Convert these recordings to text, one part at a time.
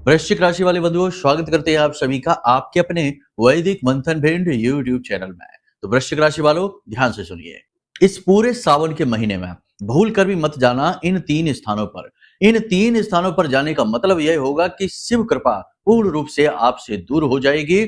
वृश्चिक राशि वाले बंधुओं, स्वागत करते हैं आप सभी का आपके अपने वैदिक मंथन भिंड यूट्यूब चैनल में। तो वृश्चिक राशि वालों, ध्यान से सुनिए। इस पूरे सावन के महीने में भूल कर भी मत जाना इन तीन स्थानों पर। इन तीन स्थानों पर जाने का मतलब यह होगा कि शिव कृपा पूर्ण रूप से आपसे दूर हो जाएगी।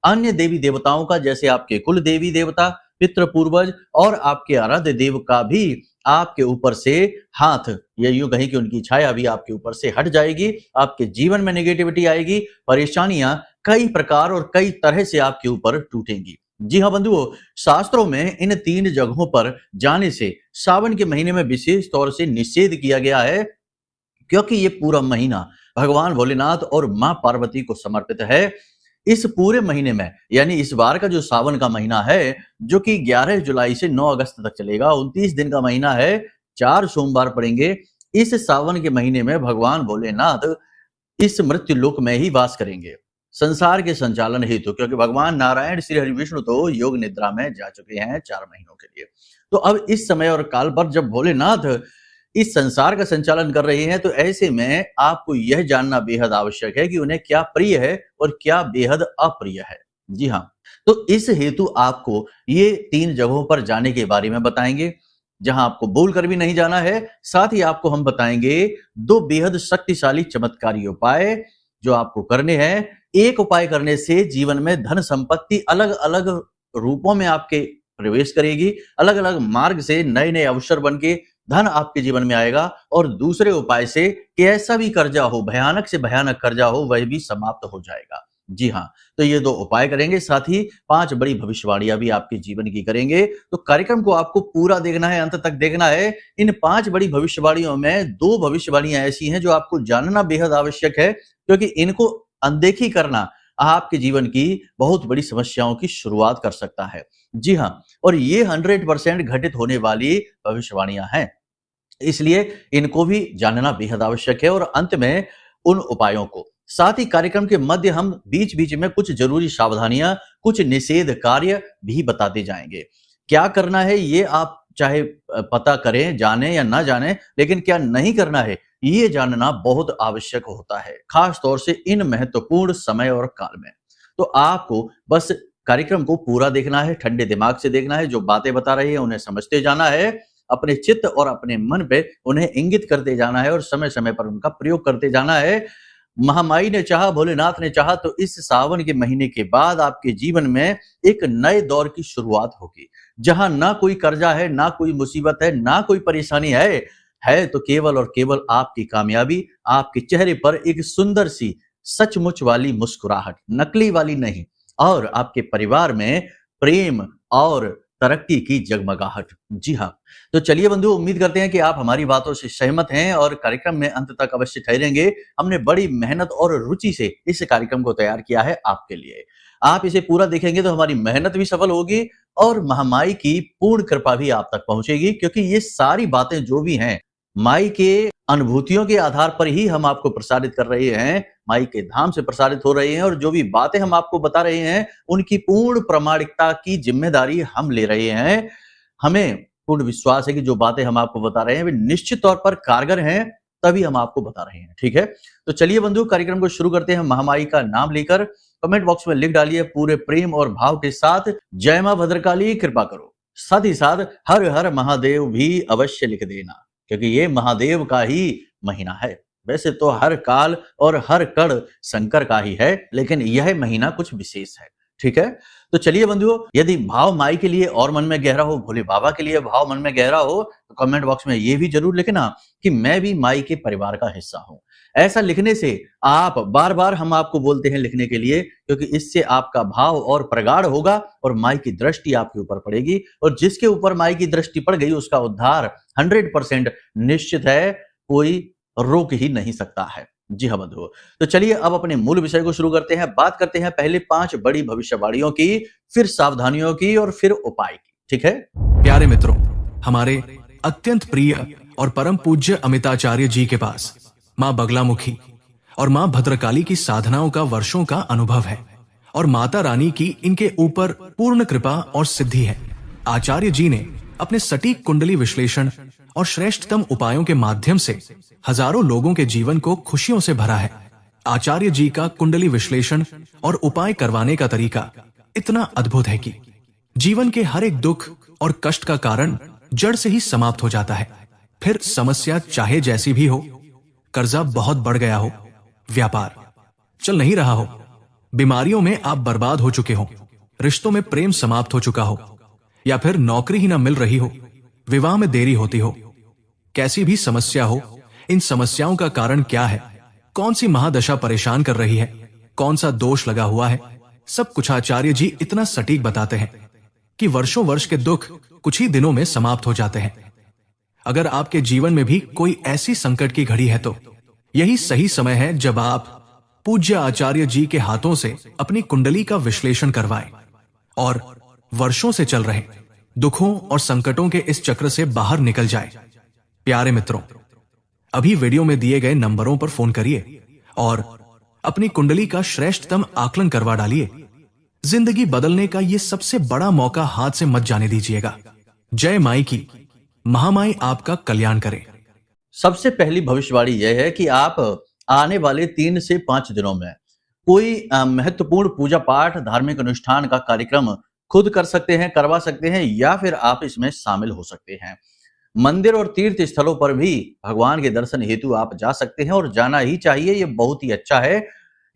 अन्य देवी देवताओं का, जैसे आपके कुल देवी देवता, पितृ पूर्वज और आपके आराध्य देव का भी आपके ऊपर से हाथ, या यूं कहें कि उनकी छाया भी आपके ऊपर से हट जाएगी। आपके जीवन में नेगेटिविटी आएगी, परेशानियां कई प्रकार और कई तरह से आपके ऊपर टूटेंगी। जी हाँ बंधुओं, शास्त्रों में इन तीन जगहों पर जाने से सावन के महीने में विशेष तौर से निषेध किया गया है, क्योंकि ये पूरा महीना भगवान भोलेनाथ और मां पार्वती को समर्पित है। इस पूरे महीने में, यानी इस बार का जो सावन का महीना है, जो कि 11 जुलाई से 9 अगस्त तक चलेगा, 29 दिन का महीना है, 4 सोमवार पड़ेंगे। इस सावन के महीने में भगवान भोलेनाथ इस मृत्यु लोक में ही वास करेंगे संसार के संचालन हेतु, क्योंकि भगवान नारायण श्री हरि विष्णु तो योग निद्रा में जा चुके हैं 4 महीनों के लिए। तो अब इस समय और काल पर जब भोलेनाथ इस संसार का संचालन कर रहे हैं, तो ऐसे में आपको यह जानना बेहद आवश्यक है कि उन्हें क्या प्रिय है और क्या बेहद अप्रिय है। जी हाँ, तो इस हेतु आपको ये 3 जगहों पर जाने के बारे में बताएंगे, जहां आपको भूल कर भी नहीं जाना है। साथ ही आपको हम बताएंगे 2 बेहद शक्तिशाली चमत्कारी उपाय जो आपको करने हैं। एक उपाय करने से जीवन में धन संपत्ति अलग अलग रूपों में आपके प्रवेश करेगी, अलग अलग मार्ग से नए नए अवसर बन के धन आपके जीवन में आएगा। और दूसरे उपाय से कि ऐसा भी कर्जा हो, भयानक से भयानक कर्जा हो, वह भी समाप्त हो जाएगा। जी हाँ, तो ये 2 उपाय करेंगे, साथ ही 5 बड़ी भविष्यवाणियां भी आपके जीवन की करेंगे। तो कार्यक्रम को आपको पूरा देखना है, अंत तक देखना है। इन 5 बड़ी भविष्यवाणियों में 2 भविष्यवाणियां ऐसी हैं जो आपको जानना बेहद आवश्यक है, क्योंकि इनको अनदेखी करना आपके जीवन की बहुत बड़ी समस्याओं की शुरुआत कर सकता है। जी हाँ, और ये 100% घटित होने वाली भविष्यवाणियां हैं, इसलिए इनको भी जानना बेहद आवश्यक है। और अंत में उन उपायों को, साथ ही कार्यक्रम के मध्य हम बीच बीच में कुछ जरूरी सावधानियां, कुछ निषेध कार्य भी बताते जाएंगे। क्या करना है ये आप चाहे पता करें, जाने या ना जाने, लेकिन क्या नहीं करना है ये जानना बहुत आवश्यक होता है, खास तौर से इन महत्वपूर्ण समय और काल में। तो आपको बस कार्यक्रम को पूरा देखना है, ठंडे दिमाग से देखना है, जो बातें बता रही है उन्हें समझते जाना है, अपने चित्त और अपने मन पे उन्हें इंगित करते जाना है और समय समय पर उनका प्रयोग करते जाना है। महामाई ने चाहा, भोलेनाथ ने चाहा, तो इस सावन के महीने के बाद आपके जीवन में एक नए दौर की शुरुआत होगी, जहां ना कोई कर्जा है, ना कोई मुसीबत है, ना कोई परेशानी है तो केवल और केवल आपकी कामयाबी। आपके चेहरे पर एक सुंदर सी सचमुच वाली मुस्कुराहट, नकली वाली नहीं, और आपके परिवार में प्रेम और तरक्की की जगमगाहट। जी हाँ, तो चलिए बंधु, उम्मीद करते हैं कि आप हमारी बातों से सहमत हैं और कार्यक्रम में अंत तक अवश्य ठहरेंगे। हमने बड़ी मेहनत और रुचि से इस कार्यक्रम को तैयार किया है आपके लिए। आप इसे पूरा देखेंगे तो हमारी मेहनत भी सफल होगी और महामाई की पूर्ण कृपा भी आप तक पहुंचेगी, क्योंकि ये सारी बातें जो भी हैं, माई के अनुभूतियों के आधार पर ही हम आपको प्रसारित कर रहे हैं, माई के धाम से प्रसारित हो रही हैं। और जो भी बातें हम आपको बता रहे हैं, उनकी पूर्ण प्रामाणिकता की जिम्मेदारी हम ले रहे हैं। हमें पूर्ण विश्वास है कि जो बातें हम आपको बता रहे हैं वे निश्चित तौर पर कारगर हैं, तभी हम आपको बता रहे हैं। ठीक है, तो चलिए बंधु, कार्यक्रम को शुरू करते हैं। महामाई का नाम लेकर कमेंट बॉक्स में लिख डालिए पूरे प्रेम और भाव के साथ, जय मां भद्रकाली कृपा करो। साथ ही साथ हर हर महादेव भी अवश्य लिख देना, क्योंकि ये महादेव का ही महीना है। वैसे तो हर काल और हर कण शंकर का ही है, लेकिन यह महीना कुछ विशेष है। ठीक है, तो चलिए बंधुओं, यदि भाव माई के लिए और मन में गहरा हो, भोले बाबा के लिए भाव मन में गहरा हो, तो कमेंट बॉक्स में ये भी जरूर लिखना कि मैं भी माई के परिवार का हिस्सा हूं। ऐसा लिखने से आप बार बार, हम आपको बोलते हैं लिखने के लिए, क्योंकि इससे आपका भाव और प्रगाढ़ होगा और माई की दृष्टि आपके ऊपर पड़ेगी, और जिसके ऊपर माई की दृष्टि पड़ गई उसका उद्धार 100% निश्चित है, कोई रोक ही नहीं सकता है। जी हाँ बंधुओं, तो चलिए अब अपने मूल विषय को शुरू करते हैं। बात करते हैं पहले 5 बड़ी भविष्यवाणियों की, फिर सावधानियों की और फिर उपाय की। ठीक है प्यारे मित्रों, हमारे अत्यंत प्रिय और परम पूज्य अमिताचार्य जी के पास मां बगलामुखी और मां भद्रकाली की साधनाओं का वर्षों का अनुभव है, और माता रानी की इनके ऊपर पूर्ण कृपा और सिद्धि है। आचार्य जी ने अपने सटीक कुंडली विश्लेषण और श्रेष्ठतम उपायों के माध्यम से हजारों लोगों के जीवन को खुशियों से भरा है। आचार्य जी का कुंडली विश्लेषण और उपाय करवाने का तरीका इतना अद्भुत है कि जीवन के हर एक दुख और कष्ट का कारण जड़ से ही समाप्त हो जाता है। फिर समस्या चाहे जैसी भी हो, कर्जा बहुत बढ़ गया हो, व्यापार चल नहीं रहा हो, बीमारियों में आप बर्बाद हो चुके हो, रिश्तों में प्रेम समाप्त हो चुका हो, या फिर नौकरी ही ना मिल रही हो, विवाह में देरी होती हो, कैसी भी समस्या हो, इन समस्याओं का कारण क्या है, कौन सी महादशा परेशान कर रही है, कौन सा दोष लगा हुआ है, सब कुछ आचार्य जी इतना सटीक बताते हैं कि वर्षों वर्ष के दुख कुछ ही दिनों में समाप्त हो जाते हैं। अगर आपके जीवन में भी कोई ऐसी संकट की घड़ी है तो यही सही समय है जब आप पूज्य आचार्य जी के हाथों से अपनी कुंडली का विश्लेषण करवाएं और वर्षों से चल रहे दुखों और संकटों के इस चक्र से बाहर निकल जाए। प्यारे मित्रों, अभी वीडियो में दिए गए नंबरों पर फोन करिए और अपनी कुंडली का श्रेष्ठतम आकलन करवा डालिए। जिंदगी बदलने का यह सबसे बड़ा मौका हाथ से मत जाने दीजिएगा। जय माई की, महामाई आपका कल्याण करे। सबसे पहली भविष्यवाणी यह है कि आप आने वाले 3 से 5 दिनों में कोई महत्वपूर्ण पूजा पाठ, धार्मिक अनुष्ठान का कार्यक्रम खुद कर सकते हैं, करवा सकते हैं, या फिर आप इसमें शामिल हो सकते हैं। मंदिर और तीर्थ स्थलों पर भी भगवान के दर्शन हेतु आप जा सकते हैं और जाना ही चाहिए। ये बहुत ही अच्छा है।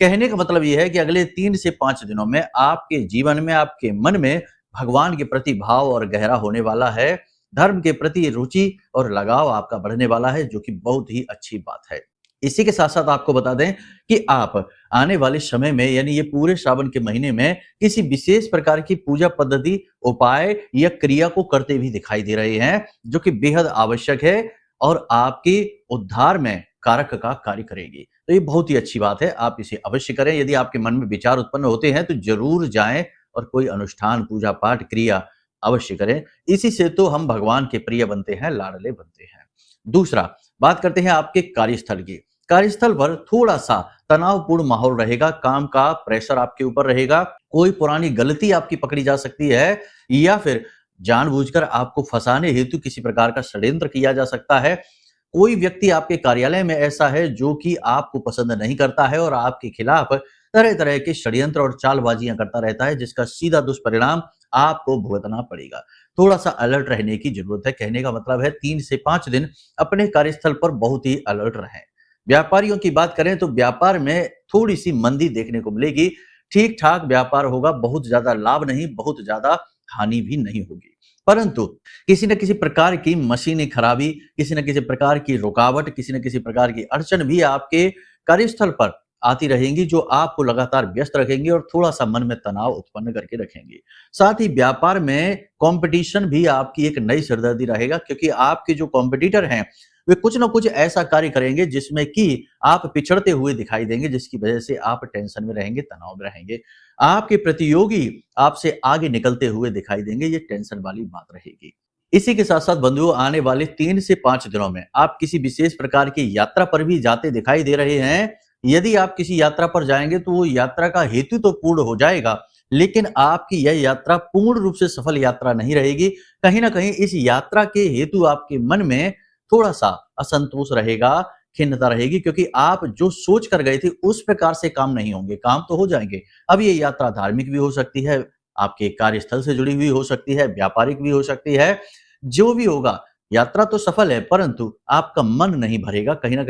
कहने का मतलब यह है कि अगले 3 से 5 दिनों में आपके जीवन में, आपके मन में भगवान के प्रति भाव और गहरा होने वाला है। धर्म के प्रति रुचि और लगाव आपका बढ़ने वाला है, जो कि बहुत ही अच्छी बात है। इसी के साथ साथ आपको बता दें कि आप आने वाले समय में, यानी ये पूरे श्रावण के महीने में, किसी विशेष प्रकार की पूजा पद्धति, उपाय या क्रिया को करते भी दिखाई दे रहे हैं, जो कि बेहद आवश्यक है और आपके उद्धार में कारक का कार्य करेगी। तो ये बहुत ही अच्छी बात है, आप इसे अवश्य करें। यदि आपके मन में विचार उत्पन्न होते हैं तो जरूर जाएं और कोई अनुष्ठान, पूजा पाठ, क्रिया अवश्य करें। इसी से तो हम भगवान के प्रिय बनते हैं, लाडले बनते हैं। दूसरा, बात करते हैं आपके कार्यस्थल की। कार्यस्थल पर थोड़ा सा तनावपूर्ण माहौल रहेगा, काम का प्रेशर आपके ऊपर रहेगा, कोई पुरानी गलती आपकी पकड़ी जा सकती है, या फिर जानबूझकर आपको फंसाने हेतु किसी प्रकार का षड्यंत्र किया जा सकता है। कोई व्यक्ति आपके कार्यालय में ऐसा है जो कि आपको पसंद नहीं करता है और आपके खिलाफ तरह तरह के षड्यंत्र और चालबाजियां करता रहता है, जिसका सीधा दुष्परिणाम आपको भुगतना पड़ेगा। थोड़ा सा अलर्ट रहने की जरूरत है। कहने का मतलब है 3 से 5 दिन अपने कार्यस्थल पर बहुत ही अलर्ट रहें। व्यापारियों की बात करें तो व्यापार में थोड़ी सी मंदी देखने को मिलेगी। ठीक ठाक व्यापार होगा, बहुत ज्यादा लाभ नहीं, बहुत ज्यादा हानि भी नहीं होगी। परंतु किसी न किसी प्रकार की मशीनी खराबी, किसी न किसी प्रकार की रुकावट, किसी न किसी प्रकार की अड़चन भी आपके कार्यस्थल पर आती रहेंगी, जो आपको लगातार व्यस्त रखेंगी और थोड़ा सा मन में तनाव उत्पन्न करके रखेंगी। साथ ही व्यापार में कंपटीशन भी आपकी एक नई सिरदर्दी रहेगा, क्योंकि आपके जो कॉम्पिटिटर हैं वे कुछ ना कुछ ऐसा कार्य करेंगे जिसमें कि आप पिछड़ते हुए दिखाई देंगे, जिसकी वजह से आप टेंशन में रहेंगे, तनाव में रहेंगे। आपके प्रतियोगी आपसे आगे निकलते हुए दिखाई देंगे, ये टेंशन वाली बात रहेगी। इसी के साथ साथ बंधुओं, आने वाले 3 से 5 दिनों में आप किसी विशेष प्रकार की यात्रा पर भी जाते दिखाई दे रहे हैं। यदि आप किसी यात्रा पर जाएंगे तो वो यात्रा का हेतु तो पूर्ण हो जाएगा, लेकिन आपकी यह यात्रा पूर्ण रूप से सफल यात्रा नहीं रहेगी। कहीं ना कहीं इस यात्रा के हेतु आपके मन में थोड़ा सा असंतोष रहेगा, खिन्नता रहेगी, क्योंकि आप जो सोच कर गए थे उस प्रकार से काम नहीं होंगे। काम तो हो जाएंगे। अब ये यात्रा धार्मिक भी हो सकती है, आपके कार्यस्थल से जुड़ी हुई हो सकती है, व्यापारिक भी हो सकती है। जो भी होगा, यात्रा तो सफल है, परंतु आपका मन नहीं भरेगा, कहीं ना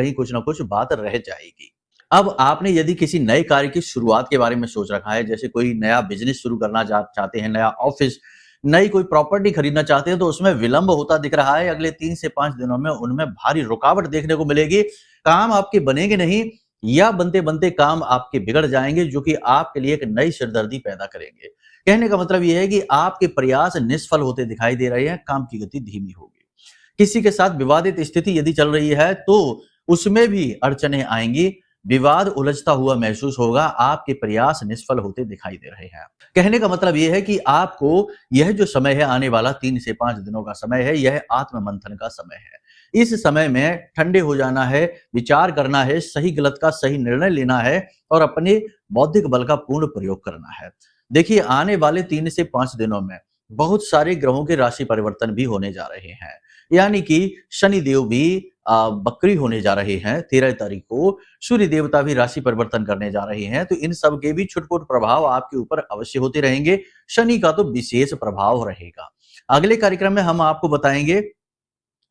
कुछ बात रह जाएगी। अब आपने यदि किसी नए कार्य की शुरुआत के बारे में सोच रखा है, जैसे कोई नया बिजनेस शुरू करना चाहते हैं, नया ऑफिस, नई कोई प्रॉपर्टी खरीदना चाहते हैं, तो उसमें विलंब होता दिख रहा है। अगले 3 से 5 दिनों में उनमें भारी रुकावट देखने को मिलेगी। काम आपके बनेंगे नहीं, या बनते बनते काम आपके बिगड़ जाएंगे, जो कि आपके लिए एक नई सिरदर्दी पैदा करेंगे। कहने का मतलब यह है कि आपके प्रयास निष्फल होते दिखाई दे रहे हैं, काम की गति धीमी होगी। किसी के साथ विवादित स्थिति यदि चल रही है तो उसमें भी अड़चने आएंगी, विवाद उलझता हुआ महसूस होगा, आपके प्रयास निष्फल होते दिखाई दे रहे हैं। कहने का मतलब यह है कि आपको यह जो समय है, आने वाला 3 से 5 दिनों का समय है, यह आत्म मंथन का समय है। इस समय में ठंडे हो जाना है, विचार करना है, सही गलत का सही निर्णय लेना है और अपने बौद्धिक बल का पूर्ण प्रयोग करना है। देखिए, आने वाले 3 से 5 दिनों में बहुत सारे ग्रहों के राशि परिवर्तन भी होने जा रहे हैं, यानी कि शनिदेव भी बकरी होने जा रहे हैं, 13 तारीख को सूर्य देवता भी राशि परिवर्तन करने जा रहे हैं, तो इन सब के भी छुटपुट प्रभाव आपके ऊपर अवश्य होते रहेंगे। शनि का तो विशेष प्रभाव रहेगा। अगले कार्यक्रम में हम आपको बताएंगे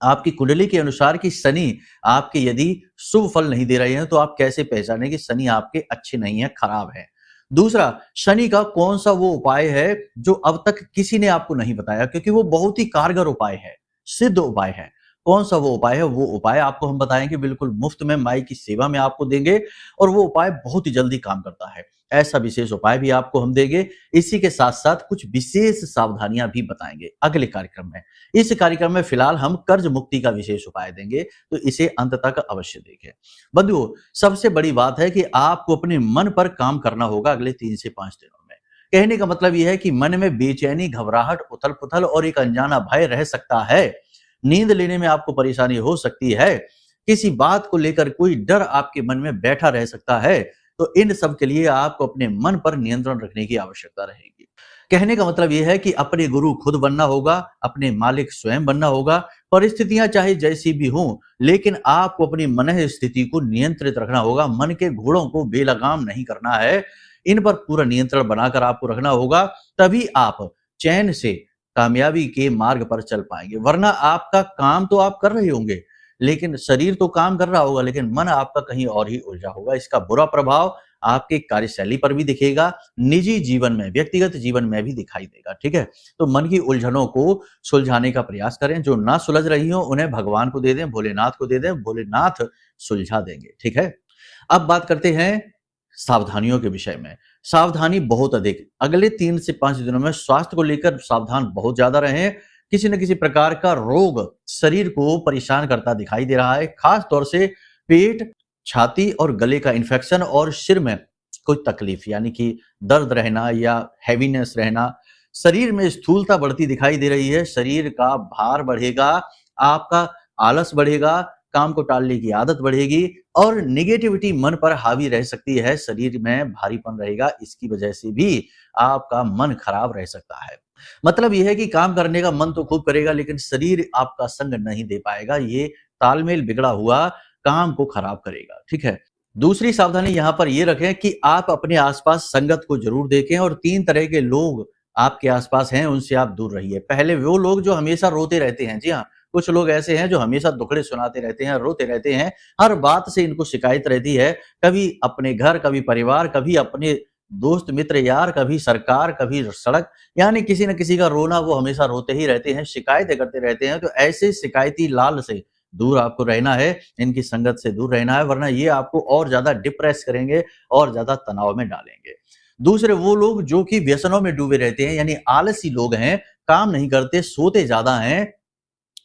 आपकी कुंडली के अनुसार कि शनि आपके यदि शुभ फल नहीं दे रहे हैं तो आप कैसे पहचानें कि शनि आपके अच्छे नहीं है, खराब है। दूसरा, शनि का कौन सा वो उपाय है जो अब तक किसी ने आपको नहीं बताया, क्योंकि वो बहुत ही कारगर उपाय है, सिद्ध उपाय है। कौन सा वो उपाय है? वो उपाय आपको हम बताएंगे, बिल्कुल मुफ्त में माई की सेवा में आपको देंगे, और वो उपाय बहुत ही जल्दी काम करता है। ऐसा विशेष उपाय भी आपको हम देंगे। इसी के साथ साथ कुछ विशेष सावधानियां भी बताएंगे अगले कार्यक्रम में। इस कार्यक्रम में फिलहाल हम कर्ज मुक्ति का विशेष उपाय देंगे, तो इसे अंत तक अवश्य देखें। बंधुओं, सबसे बड़ी बात है कि आपको अपने मन पर काम करना होगा अगले 3 से 5 दिनों में। कहने का मतलब यह है कि मन में बेचैनी, घबराहट, उथल-पुथल और एक अनजाना भय रह सकता है। नींद लेने में आपको परेशानी हो सकती है। किसी बात को लेकर कोई डर आपके मन में बैठा रह सकता है। तो इन सब के लिए आपको अपने मन पर नियंत्रण रखने की आवश्यकता रहेगी। कहने का मतलब यह है कि अपने गुरु खुद बनना होगा, अपने मालिक स्वयं बनना होगा। परिस्थितियां चाहे जैसी भी हों, लेकिन आपको अपनी मन स्थिति को नियंत्रित रखना होगा। मन के घोड़ों को बेलगाम नहीं करना है, इन पर पूरा नियंत्रण बनाकर आपको रखना होगा। तभी आप चैन से कामयाबी के मार्ग पर चल पाएंगे। वरना आपका काम तो आप कर रहे होंगे, लेकिन शरीर तो काम कर रहा होगा, लेकिन मन आपका कहीं और ही उलझा होगा। इसका बुरा प्रभाव आपके कार्यशैली पर भी दिखेगा, निजी जीवन में, व्यक्तिगत जीवन में भी दिखाई देगा। ठीक है, तो मन की उलझनों को सुलझाने का प्रयास करें। जो ना सुलझ रही हो उन्हें भगवान को दे दें, भोलेनाथ को दे दें, भोलेनाथ सुलझा देंगे। ठीक है, अब बात करते हैं सावधानियों के विषय में। सावधानी बहुत अधिक, अगले 3 से 5 दिनों में स्वास्थ्य को लेकर सावधान बहुत ज्यादा रहें। किसी न किसी प्रकार का रोग शरीर को परेशान करता दिखाई दे रहा है, खास तौर से पेट, छाती और गले का इन्फेक्शन, और सिर में कोई तकलीफ यानी कि दर्द रहना या हैवीनेस रहना। शरीर में स्थूलता बढ़ती दिखाई दे रही है, शरीर का भार बढ़ेगा, आपका आलस बढ़ेगा, काम को टालने की आदत बढ़ेगी, और निगेटिविटी मन पर हावी रह सकती है। शरीर में भारीपन रहेगा, इसकी वजह से भी आपका मन खराब रह सकता है। मतलब यह है कि काम करने का मन तो खूब करेगा, लेकिन शरीर आपका संग नहीं दे पाएगा। ये तालमेल बिगड़ा हुआ काम को खराब करेगा। ठीक है, दूसरी सावधानी यहां पर यह रखें कि आप अपने आसपास संगत को जरूर देखें, और 3 तरह के लोग आपके आसपास हैं, उनसे आप दूर रहिए। पहले वो लोग जो हमेशा रोते रहते हैं। जी हाँ, कुछ लोग ऐसे हैं जो हमेशा दुखड़े सुनाते रहते हैं, रोते रहते हैं, हर बात से इनको शिकायत रहती है। कभी अपने घर, कभी परिवार, कभी अपने दोस्त मित्र यार, कभी सरकार, कभी सड़क, यानी किसी न किसी का रोना वो हमेशा रोते ही रहते हैं, शिकायतें करते रहते हैं। तो ऐसे शिकायती लाल से दूर आपको रहना है, इनकी संगत से दूर रहना है, वरना ये आपको और ज्यादा डिप्रेस करेंगे और ज्यादा तनाव में डालेंगे। दूसरे वो लोग जो कि व्यसनों में डूबे रहते हैं, यानी आलसी लोग हैं, काम नहीं करते, सोते ज्यादा हैं,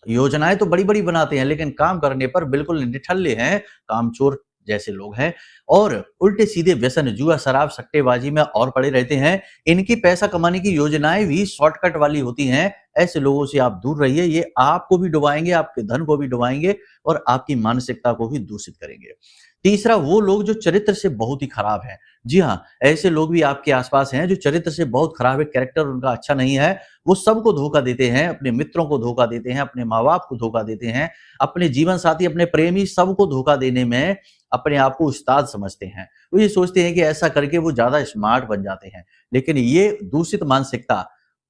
योजनाएं तो बड़ी बड़ी बनाते हैं, लेकिन काम करने पर बिल्कुल निठल्ले हैं, कामचोर जैसे लोग हैं, और उल्टे सीधे व्यसन, जुआ, शराब, सट्टेबाजी में और पड़े रहते हैं। इनकी पैसा कमाने की योजनाएं भी शॉर्टकट वाली होती हैं। ऐसे लोगों से आप दूर रहिए, ये आपको भी डुबाएंगे, आपके धन को भी डुबाएंगे, और आपकी मानसिकता को भी दूषित करेंगे। तीसरा, वो लोग जो चरित्र से बहुत ही खराब हैं। जी हाँ, ऐसे लोग भी आपके आसपास हैं जो चरित्र से बहुत खराब है, कैरेक्टर उनका अच्छा नहीं है। वो सबको धोखा देते हैं, अपने मित्रों को धोखा देते हैं, अपने माँ बाप को धोखा देते हैं, अपने जीवन साथी, अपने प्रेमी, सबको धोखा देने में अपने आप को उस्ताद समझते हैं। वो ये सोचते हैं कि ऐसा करके वो ज्यादा स्मार्ट बन जाते हैं, लेकिन ये दूषित मानसिकता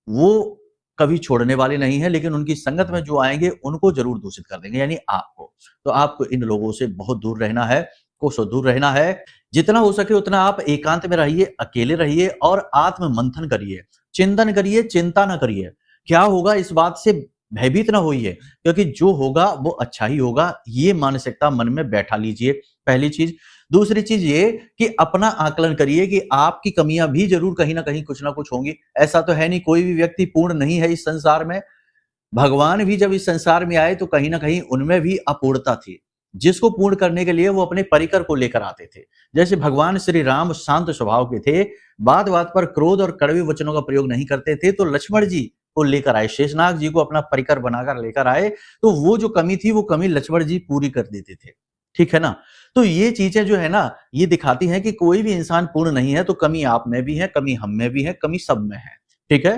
वो कभी छोड़ने वाले नहीं है, लेकिन उनकी संगत में जो आएंगे उनको जरूर दूषित कर देंगे, यानी आपको। तो आपको इन लोगों से बहुत दूर रहना है, कोसों दूर रहना है। जितना हो सके उतना आप एकांत में रहिए, अकेले रहिए, और आत्म मंथन करिए, चिंतन करिए, चिंता ना करिए। क्या होगा इस बात से भयभीत ना होइए, क्योंकि जो होगा वो अच्छा ही होगा। ये मानसिकता मन में बैठा लीजिए, पहली चीज। दूसरी चीज ये कि अपना आकलन करिए कि आपकी कमियां भी जरूर कहीं ना कहीं कुछ ना कुछ होंगी। ऐसा तो है नहीं, कोई भी व्यक्ति पूर्ण नहीं है इस संसार में। भगवान भी जब इस संसार में आए तो कहीं ना कहीं उनमें भी अपूर्णता थी, जिसको पूर्ण करने के लिए वो अपने परिकर को लेकर आते थे। जैसे भगवान श्री राम शांत स्वभाव के थे, बात बात पर क्रोध और कड़वे वचनों का प्रयोग नहीं करते थे, तो लक्ष्मण जी को लेकर आए, शेषनाग जी को अपना परिकर बनाकर लेकर आए, तो वो जो कमी थी वो कमी लक्ष्मण जी पूरी कर देते थे। ठीक है ना। तो ये चीजें जो है ना, ये दिखाती हैं कि कोई भी इंसान पूर्ण नहीं है, तो कमी आप में भी है, कमी हम में भी है, कमी सब में है। ठीक है।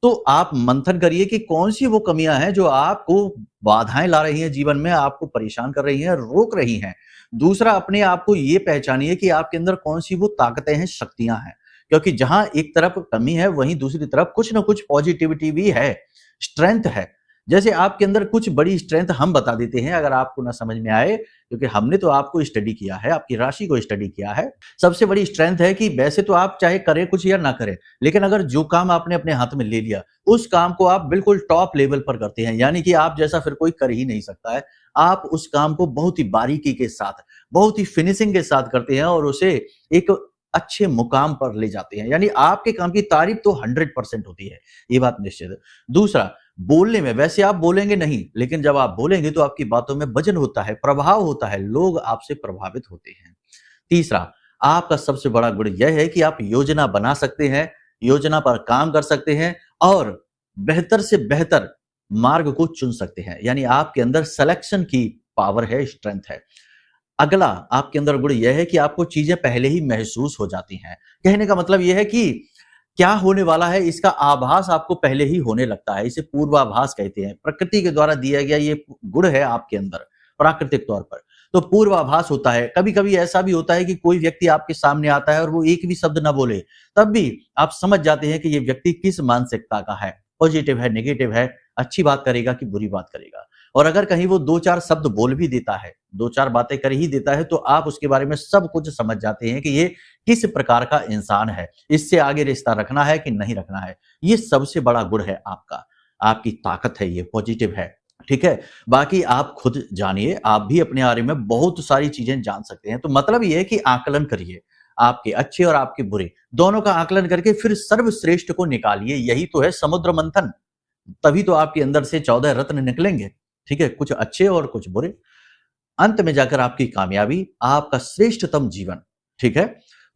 तो आप मंथन करिए कि कौन सी वो कमियां हैं जो आपको बाधाएं ला रही हैं जीवन में, आपको परेशान कर रही हैं, रोक रही हैं। दूसरा, अपने आप को ये पहचानिए कि आपके अंदर कौन सी वो ताकतें हैं, शक्तियां हैं, क्योंकि जहां एक तरफ कमी है वहीं दूसरी तरफ कुछ ना कुछ पॉजिटिविटी भी है, स्ट्रेंथ है। जैसे आपके अंदर कुछ बड़ी स्ट्रेंथ हम बता देते हैं, अगर आपको ना समझ में आए, क्योंकि हमने तो आपको स्टडी किया है, आपकी राशि को स्टडी किया है। सबसे बड़ी स्ट्रेंथ है कि वैसे तो आप चाहे करें कुछ या ना करें, लेकिन अगर जो काम आपने अपने हाथ में ले लिया, उस काम को आप बिल्कुल टॉप लेवल पर करते हैं, यानी कि आप जैसा फिर कोई कर ही नहीं सकता है। आप उस काम को बहुत ही बारीकी के साथ, बहुत ही फिनिशिंग के साथ करते हैं और उसे एक अच्छे मुकाम पर ले जाते हैं, यानी आपके काम की तारीफ तो 100% होती है, ये बात निश्चित है। दूसरा, बोलने में वैसे आप बोलेंगे नहीं, लेकिन जब आप बोलेंगे तो आपकी बातों में वजन होता है, प्रभाव होता है, लोग आपसे प्रभावित होते हैं। तीसरा, आपका सबसे बड़ा गुण यह है कि आप योजना बना सकते हैं, योजना पर काम कर सकते हैं और बेहतर से बेहतर मार्ग को चुन सकते हैं, यानी आपके अंदर सिलेक्शन की पावर है, स्ट्रेंथ है। अगला आपके अंदर गुण यह है कि आपको चीजें पहले ही महसूस हो जाती हैं। कहने का मतलब यह है कि क्या होने वाला है इसका आभास आपको पहले ही होने लगता है, इसे पूर्वाभास कहते हैं। प्रकृति के द्वारा दिया गया ये गुण है आपके अंदर प्राकृतिक तौर पर, तो पूर्वाभास होता है। कभी कभी ऐसा भी होता है कि कोई व्यक्ति आपके सामने आता है और वो एक भी शब्द ना बोले, तब भी आप समझ जाते हैं कि ये व्यक्ति किस मानसिकता का है, पॉजिटिव है, नेगेटिव है, अच्छी बात करेगा कि बुरी बात करेगा। और अगर कहीं वो 2-4 शब्द बोल भी देता है, 2-4 बातें कर ही देता है, तो आप उसके बारे में सब कुछ समझ जाते हैं कि ये किस प्रकार का इंसान है, इससे आगे रिश्ता रखना है कि नहीं रखना है। ये सबसे बड़ा गुण है आपका, आपकी ताकत है, ये पॉजिटिव है, ठीक है। बाकी आप खुद जानिए, आप भी अपने बारे में बहुत सारी चीजें जान सकते हैं। तो मतलब ये है कि आकलन करिए, आपके अच्छे और आपके बुरे दोनों का आकलन करके फिर सर्वश्रेष्ठ को निकालिए। यही तो है समुद्र मंथन, तभी तो आपके अंदर से 14 रत्न निकलेंगे, ठीक है, कुछ अच्छे और कुछ बुरे। अंत में जाकर आपकी कामयाबी, आपका श्रेष्ठतम जीवन, ठीक है।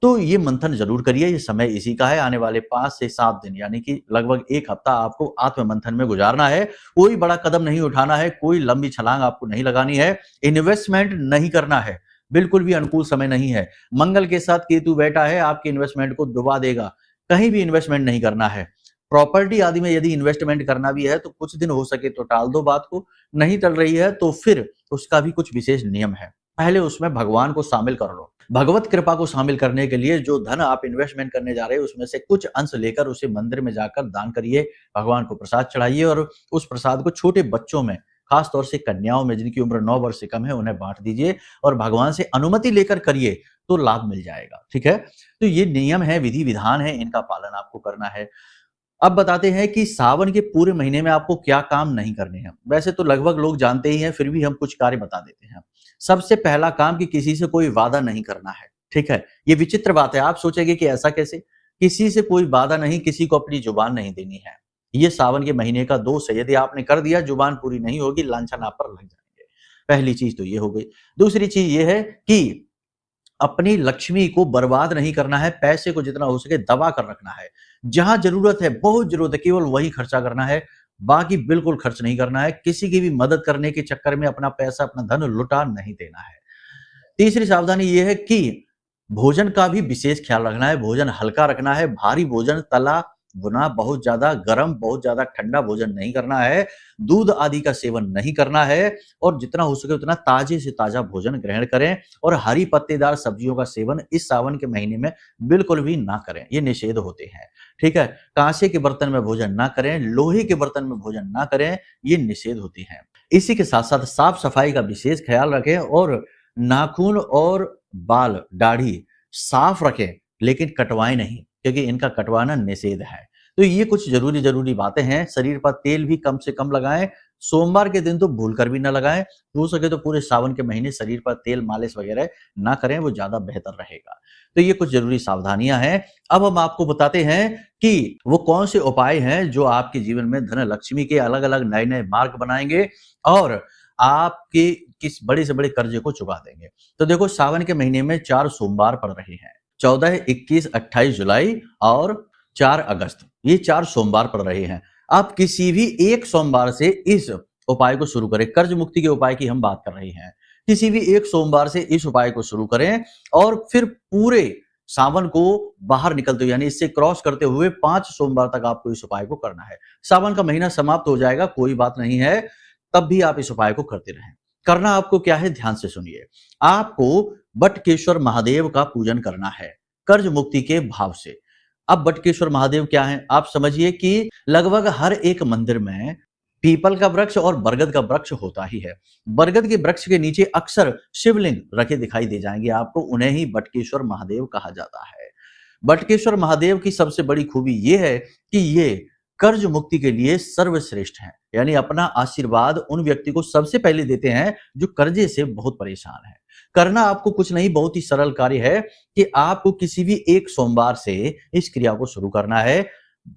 तो ये मंथन जरूर करिए, ये समय इसी का है। आने वाले 5 से 7 दिन यानी कि लगभग 1 हफ्ता आपको आत्म मंथन में गुजारना है। कोई बड़ा कदम नहीं उठाना है, कोई लंबी छलांग आपको नहीं लगानी है, इन्वेस्टमेंट नहीं करना है, बिल्कुल भी अनुकूल समय नहीं है। मंगल के साथ केतु बैठा है, आपके इन्वेस्टमेंट को डुबा देगा। कहीं भी इन्वेस्टमेंट नहीं करना है। प्रॉपर्टी आदि में यदि इन्वेस्टमेंट करना भी है तो कुछ दिन हो सके तो टाल दो बात को, नहीं टल रही है तो फिर उसका भी कुछ विशेष नियम है। पहले उसमें भगवान को शामिल कर लो। भगवत कृपा को शामिल करने के लिए जो धन आप इन्वेस्टमेंट करने जा रहे हैं उसमें से कुछ अंश लेकर उसे मंदिर में जाकर दान करिए, भगवान को प्रसाद चढ़ाइए और उस प्रसाद को छोटे बच्चों में, खास तौर से कन्याओं में जिनकी उम्र 9 वर्ष से कम है, उन्हें बांट दीजिए और भगवान से अनुमति लेकर करिए तो लाभ मिल जाएगा, ठीक है। तो ये नियम है, विधि विधान है, इनका पालन आपको करना है। अब बताते हैं कि सावन के पूरे महीने में आपको क्या काम नहीं करने हैं। वैसे तो लगभग लोग जानते ही हैं, फिर भी हम कुछ कार्य बता देते हैं। सबसे पहला काम कि किसी से कोई वादा नहीं करना है, ठीक है। ये विचित्र बात है, आप सोचेंगे कि ऐसा कैसे, किसी से कोई वादा नहीं, किसी को अपनी जुबान नहीं देनी है। ये सावन के महीने का दोष है, यदि आपने कर दिया जुबान पूरी नहीं होगी, लांछन आप पर लग जाएंगे। पहली चीज तो ये हो गई। दूसरी चीज ये है कि अपनी लक्ष्मी को बर्बाद नहीं करना है, पैसे को जितना हो सके दबा कर रखना है। जहां जरूरत है, बहुत जरूरत है, केवल वही खर्चा करना है, बाकी बिल्कुल खर्च नहीं करना है। किसी की भी मदद करने के चक्कर में अपना पैसा, अपना धन लुटा नहीं देना है। तीसरी सावधानी यह है कि भोजन का भी विशेष ख्याल रखना है, भोजन हल्का रखना है। भारी भोजन, तला भुना, बहुत ज्यादा गर्म, बहुत ज्यादा ठंडा भोजन नहीं करना है। दूध आदि का सेवन नहीं करना है और जितना हो सके उतना ताजे से ताजा भोजन ग्रहण करें और हरी पत्तेदार सब्जियों का सेवन इस सावन के महीने में बिल्कुल भी ना करें, ये निषेध होते हैं, ठीक है। कांसे के बर्तन में भोजन ना करें, लोहे के बर्तन में भोजन ना करें, ये निषेध होती हैं। इसी के साथ साथ साफ सफाई का विशेष ख्याल रखें और नाखून और बाल, दाढ़ी साफ रखें, लेकिन कटवाएं नहीं, क्योंकि इनका कटवाना निषेध है। तो ये कुछ जरूरी बातें हैं। शरीर पर तेल भी कम से कम लगाएं, सोमवार के दिन तो भूलकर भी ना लगाएं। हो सके तो पूरे सावन के महीने शरीर पर तेल मालिश वगैरह ना करें, वो ज्यादा बेहतर रहेगा। तो ये कुछ जरूरी सावधानियां हैं। अब हम आपको बताते हैं कि वो कौन से उपाय हैं जो आपके जीवन में धन लक्ष्मी के अलग अलग नए नए मार्ग बनाएंगे और आपके किस बड़े से बड़े कर्जे को चुका देंगे। तो देखो, सावन के महीने में 4 सोमवार पड़ रहे हैं, 14, 21, 28 जुलाई और 4 अगस्त, ये 4 सोमवार पड़ रहे हैं। आप किसी भी एक सोमवार से इस उपाय को शुरू करें। कर्ज मुक्ति के उपाय की हम बात कर रहे हैं। किसी भी एक सोमवार से इस उपाय को शुरू करें और फिर पूरे सावन को बाहर निकलते हुए यानी इससे क्रॉस करते हुए 5 सोमवार तक आपको इस उपाय को करना है। सावन का महीना समाप्त हो जाएगा, कोई बात नहीं है, तब भी आप इस उपाय को करते रहें। करना आपको क्या है, ध्यान से सुनिए। आपको बटकेश्वर महादेव का पूजन करना है कर्ज मुक्ति के भाव से। अब बटकेश्वर महादेव क्या है, आप समझिए कि लगभग हर एक मंदिर में पीपल का वृक्ष और बरगद का वृक्ष होता ही है। बरगद के वृक्ष के नीचे अक्सर शिवलिंग रखे दिखाई दे जाएंगे आपको, उन्हें ही बटकेश्वर महादेव कहा जाता है। बटकेश्वर महादेव की सबसे बड़ी खूबी ये है कि ये कर्ज मुक्ति के लिए सर्वश्रेष्ठ हैं, यानी अपना आशीर्वाद उन व्यक्ति को सबसे पहले देते हैं जो कर्जे से बहुत परेशान है। करना आपको कुछ नहीं, बहुत ही सरल कार्य है कि आपको किसी भी एक सोमवार से इस क्रिया को शुरू करना है।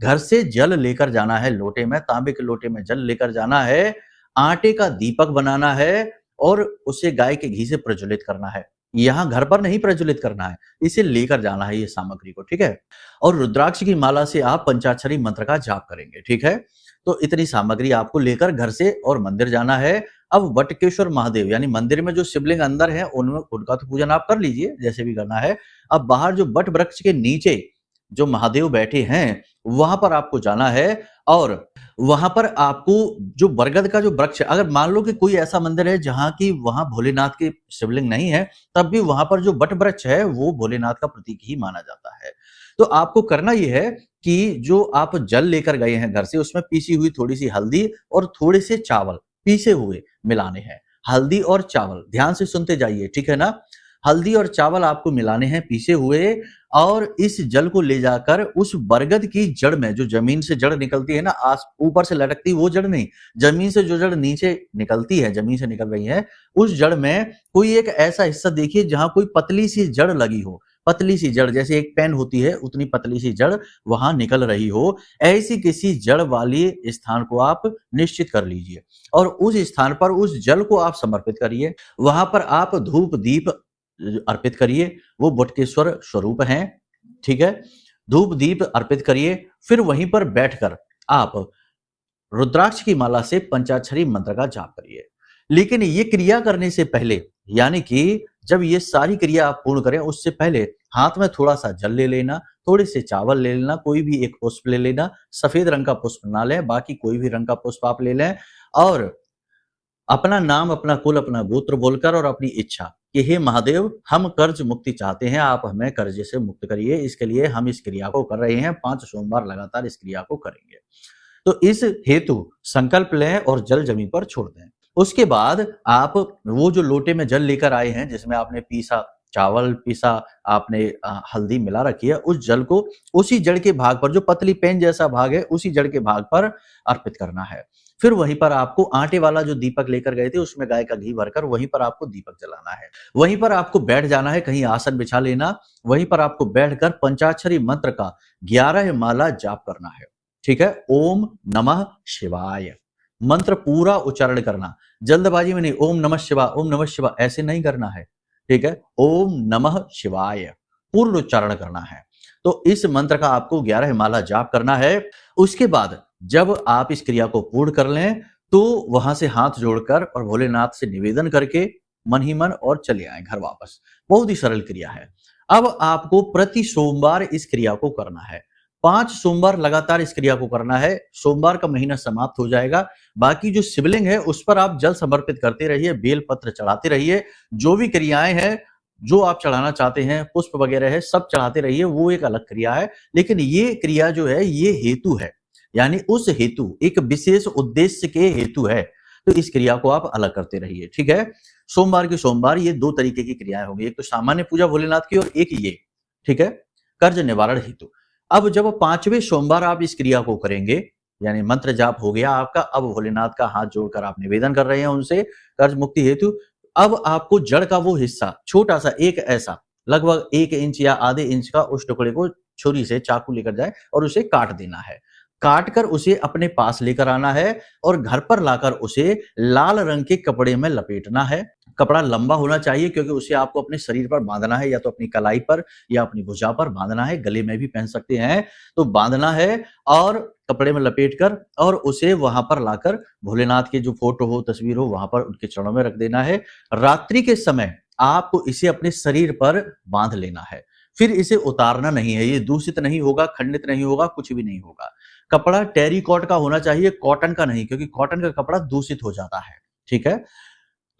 घर से जल लेकर जाना है, लोटे में, तांबे के लोटे में जल लेकर जाना है, आटे का दीपक बनाना है और उसे गाय के घी से प्रज्वलित करना है। यहाँ घर पर नहीं प्रज्वलित करना है, इसे लेकर जाना है ये सामग्री को, ठीक है। और रुद्राक्ष की माला से आप पंचाक्षरी मंत्र का जाप करेंगे, ठीक है। तो इतनी सामग्री आपको लेकर घर से और मंदिर जाना है। अब बटकेश्वर महादेव यानी मंदिर में जो शिवलिंग अंदर है उनका तो पूजन आप कर लीजिए, जैसे भी करना है। अब बाहर जो बट वृक्ष के नीचे जो महादेव बैठे हैं वहां पर आपको जाना है और वहां पर आपको जो बरगद का जो वृक्ष, अगर मान लो कि कोई ऐसा मंदिर है जहां की वहां भोलेनाथ के शिवलिंग नहीं है, तब भी वहां पर जो बट वृक्ष है वो भोलेनाथ का प्रतीक ही माना जाता है। तो आपको करना यह है कि जो आप जल लेकर गए हैं घर से, उसमें पीसी हुई थोड़ी सी हल्दी और थोड़े से चावल पीसे हुए मिलाने हैं। हल्दी और चावल, ध्यान से सुनते जाइए, ठीक है ना। हल्दी और चावल आपको मिलाने हैं पीसे हुए, और इस जल को ले जाकर उस बरगद की जड़ में, जो जमीन से जड़ निकलती है ना, आस ऊपर से लटकती वो जड़ नहीं, जमीन से जो जड़ नीचे निकलती है, जमीन से निकल रही है, उस जड़ में कोई एक ऐसा हिस्सा देखिए जहां कोई पतली सी जड़ लगी हो, पतली सी जड़, जैसे एक पेन होती है उतनी पतली सी जड़ वहां निकल रही हो, ऐसी किसी जड़ वाली स्थान को आप निश्चित कर लीजिए और उस स्थान पर उस जल को आप समर्पित करिए। वहां पर आप धूप दीप अर्पित करिए, वो बटकेश्वर स्वरूप हैं, ठीक है। धूप दीप अर्पित करिए, फिर वहीं पर बैठकर आप रुद्राक्ष की माला से पंचाक्षरी मंत्र का जाप करिए। लेकिन ये क्रिया करने से पहले, यानी कि जब ये सारी क्रिया आप पूर्ण करें उससे पहले हाथ में थोड़ा सा जल ले लेना, थोड़े से चावल ले लेना, कोई भी एक पुष्प ले लेना, सफेद रंग का पुष्प ना लें, बाकी कोई भी रंग का पुष्प आप ले लें, और अपना नाम, अपना कुल, अपना गोत्र बोलकर और अपनी इच्छा कि हे महादेव, हम कर्ज मुक्ति चाहते हैं, आप हमें कर्जे से मुक्त करिए, इसके लिए हम इस क्रिया को कर रहे हैं, 5 सोमवार लगातार इस क्रिया को करेंगे। तो इस हेतु संकल्प लें और जल जमीन पर छोड़ दें। उसके बाद आप वो जो लोटे में जल लेकर आए हैं, जिसमें आपने पीसा चावल, पीसा आपने हल्दी मिला रखी है, उस जल को उसी जड़ के भाग पर, जो पतली पेन जैसा भाग है, उसी जड़ के भाग पर अर्पित करना है। फिर वहीं पर आपको आटे वाला जो दीपक लेकर गए थे उसमें गाय का घी भरकर वहीं पर आपको दीपक जलाना है। वहीं पर आपको बैठ जाना है, कहीं आसन बिछा लेना, वहीं पर आपको बैठकर पंचाक्षरी मंत्र का 11 माला जाप करना है, ठीक है। ओम नमः शिवाय मंत्र पूरा उच्चारण करना, जल्दबाजी में नहीं, ओम नमः शिवाय, ओम नमः शिवाय ऐसे नहीं करना है, ठीक है। ओम नमः शिवाय पूर्ण उच्चारण करना है। तो इस मंत्र का आपको 11 माला जाप करना है। उसके बाद जब आप इस क्रिया को पूर्ण कर लें तो वहां से हाथ जोड़कर और भोलेनाथ से निवेदन करके मन ही मन और चले आए घर वापस। बहुत ही सरल क्रिया है। अब आपको प्रति सोमवार इस क्रिया को करना है, 5 सोमवार लगातार इस क्रिया को करना है। सोमवार का महीना समाप्त हो जाएगा, बाकी जो शिवलिंग है उस पर आप जल समर्पित करते रहिए, बेल पत्र चढ़ाते रहिए, जो भी क्रियाएं हैं जो आप चढ़ाना चाहते हैं, पुष्प वगैरह है, सब चढ़ाते रहिए, वो एक अलग क्रिया है। लेकिन ये क्रिया जो है ये हेतु है, यानी उस हेतु, एक विशेष उद्देश्य के हेतु है, तो इस क्रिया को आप अलग करते रहिए, ठीक है। सोमवार के सोमवार ये 2 तरीके की क्रियाएं होंगी, एक तो सामान्य पूजा भोलेनाथ की और एक ये, ठीक है, कर्ज निवारण हेतु। अब जब 5वें सोमवार आप इस क्रिया को करेंगे, यानी मंत्र जाप हो गया आपका, अब भोलेनाथ का हाथ जोड़कर आप निवेदन कर रहे हैं उनसे कर्ज मुक्ति हेतु। अब आपको जड़ का वो हिस्सा छोटा सा, एक ऐसा लगभग 1 इंच या आधे इंच का, उस टुकड़े को छुरी से, चाकू लेकर जाए और उसे काट देना है। काट कर उसे अपने पास लेकर आना है और घर पर लाकर उसे लाल रंग के कपड़े में लपेटना है। कपड़ा लंबा होना चाहिए क्योंकि उसे आपको अपने शरीर पर बांधना है, या तो अपनी कलाई पर या अपनी भुजा पर बांधना है, गले में भी पहन सकते हैं, तो बांधना है और कपड़े में लपेटकर और उसे वहां पर लाकर भोलेनाथ के जो फोटो हो, तस्वीर हो, वहां पर उनके चरणों में रख देना है। रात्रि के समय आपको इसे अपने शरीर पर बांध लेना है। फिर इसे उतारना नहीं है, ये दूषित नहीं होगा, खंडित नहीं होगा, कुछ भी नहीं होगा। कपड़ा टेरिकॉट का होना चाहिए, कॉटन का नहीं, क्योंकि कॉटन का कपड़ा दूषित हो जाता है। ठीक है,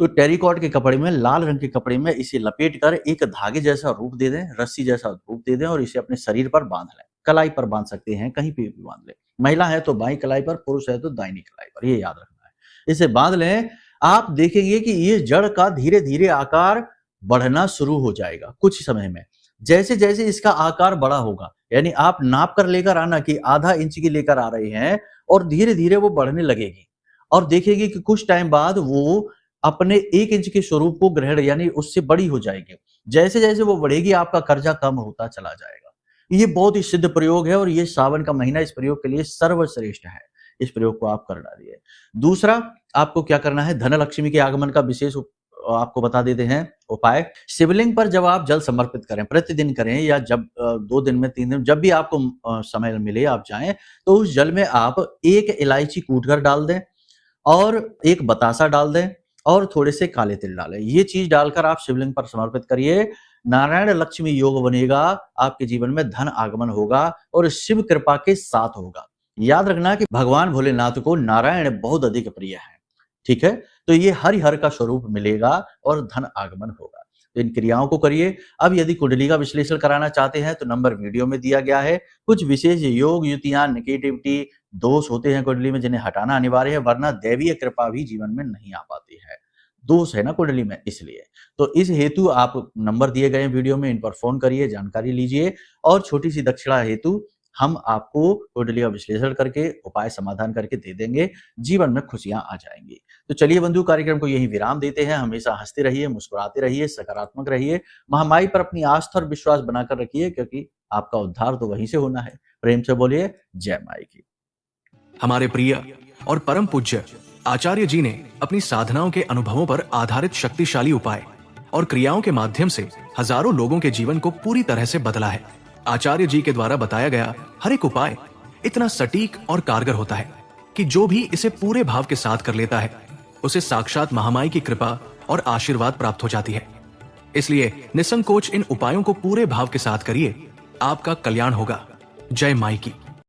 तो टेरिकॉट के कपड़े में, लाल रंग के कपड़े में इसे लपेट कर एक धागे जैसा रूप दे दें, रस्सी जैसा रूप दे दें और इसे अपने शरीर पर बांध लें। कलाई पर बांध सकते हैं, कहीं पे भी बांध लें। महिला है तो बाईं कलाई पर, पुरुष है तो दाहिनी कलाई पर, ये याद रखना है। इसे बांध लें, आप देखेंगे कि ये जड़ का धीरे धीरे आकार बढ़ना शुरू हो जाएगा कुछ समय में। जैसे जैसे इसका आकार बड़ा होगा, यानी आप नाप कर लेकर आना कि आधा इंच की लेकर आ रहे हैं और धीरे धीरे वो बढ़ने लगेगी और देखेंगे कि कुछ टाइम बाद वो अपने 1 इंच के स्वरूप को ग्रहण यानी उससे बड़ी हो जाएगी। जैसे जैसे वो बढ़ेगी आपका कर्जा कम होता चला जाएगा। ये बहुत ही सिद्ध प्रयोग है और ये सावन का महीना इस प्रयोग के लिए सर्वश्रेष्ठ है। इस प्रयोग को आप कर डालिए। दूसरा, आपको क्या करना है, धनलक्ष्मी के आगमन का विशेष आपको बता देते हैं उपाय। शिवलिंग पर जब आप जल समर्पित करें, प्रतिदिन करें या जब 2 दिन में 3 दिन, जब भी आपको समय मिले आप जाएं, तो उस जल में आप 1 इलायची कूटकर डाल दें और 1 बतासा डाल दें और थोड़े से काले तिल डालें। ये चीज डालकर आप शिवलिंग पर समर्पित करिए। नारायण लक्ष्मी योग बनेगा, आपके जीवन में धन आगमन होगा और शिव कृपा के साथ होगा। याद रखना कि भगवान भोलेनाथ को नारायण बहुत अधिक प्रिय है। ठीक है, तो ये हरिहर का स्वरूप मिलेगा और धन आगमन होगा। तो इन क्रियाओं को करिए। अब यदि कुंडली का विश्लेषण कराना चाहते हैं तो नंबर वीडियो में दिया गया है। कुछ विशेष योग, युतियां, नेगेटिविटी, दोष होते हैं कुंडली में जिन्हें हटाना अनिवार्य है, वरना दैवीय कृपा भी जीवन में नहीं आ पाती है। दोष है ना कुंडली में, इसलिए। तो इस हेतु आप नंबर दिए गए वीडियो में, इन पर फोन करिए, जानकारी लीजिए और छोटी सी दक्षिणा हेतु हम आपको कुंडली का विश्लेषण करके उपाय समाधान करके दे देंगे। जीवन में खुशियां आ जाएंगी। तो चलिए बंधु, कार्यक्रम को यही विराम देते हैं। हमेशा हंसते रहिए, मुस्कुराते रहिए, सकारात्मक रहिए। महामाई पर अपनी आस्था और विश्वास बनाकर रखिए, क्योंकि आपका उद्धार तो वहीं से होना है। प्रेम से बोलिए जय माई की। हमारे प्रिय और परम पूज्य आचार्य जी ने अपनी साधनाओं के अनुभवों पर आधारित शक्तिशाली उपाय और क्रियाओं के माध्यम से हजारों लोगों के जीवन को पूरी तरह से बदला है। आचार्य जी के द्वारा बताया गया हर एक उपाय इतना सटीक और कारगर होता है कि जो भी इसे पूरे भाव के साथ कर लेता है, उसे साक्षात महामाई की कृपा और आशीर्वाद प्राप्त हो जाती है। इसलिए निसंकोच इन उपायों को पूरे भाव के साथ करिए, आपका कल्याण होगा। जय माई की।